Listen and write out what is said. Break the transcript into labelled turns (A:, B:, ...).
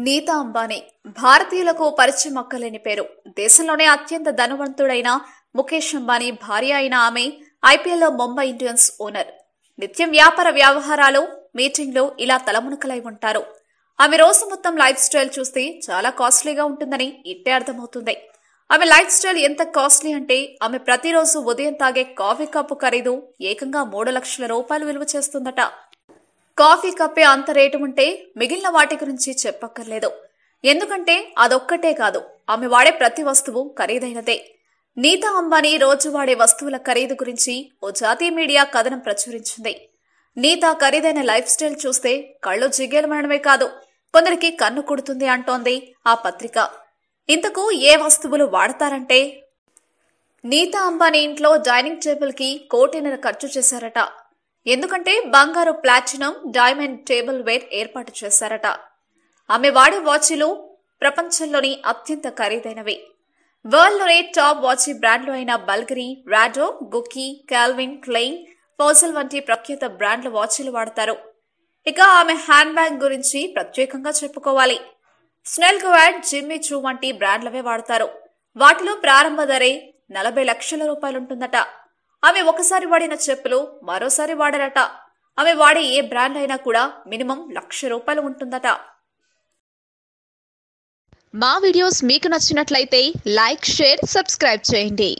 A: నీతా అంబానీ భారతీయులకు పరిచయం అక్కలేని పేరు. దేశంలోనే అత్యంత ధనవంతుడైన ముఖేష్ అంబానీ భార్య అయిన ఆమె ఐపీఎల్లో ముంబై ఇండియన్స్ ఓనర్. నిత్యం వ్యాపార వ్యవహారాలు, మీటింగ్లు ఇలా తలమునకలై ఉంటారు. ఆమె రోజు మొత్తం లైఫ్ స్టైల్ చూస్తే చాలా కాస్ట్లీగా ఉంటుందని ఇట్టే అర్థమవుతుంది. ఆమె లైఫ్ స్టైల్ ఎంత కాస్ట్లీ అంటే ఆమె ప్రతిరోజు ఉదయం తాగే కాఫీ కప్పు ఖరీదు ఏకంగా 3 లక్షల రూపాయలు విలువ చేస్తుందట. కాఫీ కప్పే అంత రేటు ఉంటే మిగిలిన వాటి గురించి చెప్పక్కర్లేదు. ఎందుకంటే అదొక్కటే కాదు, ఆమె వాడే ప్రతి వస్తువు ఖరీదైనదే. నీతా అంబానీ రోజు వాడే వస్తువుల ఖరీదు గురించి ఓ జాతీయ మీడియా కథనం ప్రచురించింది. నీతా ఖరీదైన లైఫ్ స్టైల్ చూస్తే కళ్ళు జిగేలమనడమే కాదు, కొందరికి కన్ను కుడుతుంది అంటోంది ఆ పత్రిక. ఇంతకు ఏ వస్తువులు వాడతారంటే, నీతా అంబానీ ఇంట్లో డైనింగ్ టేబుల్ కి 1.5 కోటి ఖర్చు చేశారట. ఎందుకంటే బంగారు, ప్లాటినం, డైమండ్ టేబుల్ వేర్ ఏర్పాటు చేశారట. ఆమె వాడే వాచీలు ప్రపంచంలోని అత్యంత ఖరీదైనవి. వరల్డ్ లోనే టాప్ వాచీ బ్రాండ్లు అయిన బల్గరీ, రాడో, గుకీ, కాల్విన్ క్లెయిన్, ఫోజల్ వంటి ప్రఖ్యాత బ్రాండ్ల వాచీలు వాడతారు. ఇక ఆమె హ్యాండ్ బ్యాగ్ గురించి ప్రత్యేకంగా చెప్పుకోవాలి. స్నెల్ గవాడ్, జిమ్మీ చూ వంటి బ్రాండ్లవే వాడతారు. వాటిలో ప్రారంభ ధరే 40 లక్షల రూపాయలుంటుందట. ఆమె ఒకసారి వాడిన చెప్పులు మరోసారి వాడరట. ఆమె వాడే ఏ బ్రాండ్ అయినా కూడా మినిమం 1,00,000 రూపాయలు ఉంటుందట.
B: మా వీడియోస్ మీకు నచ్చినట్లయితే లైక్, షేర్, సబ్స్క్రైబ్ చేయండి.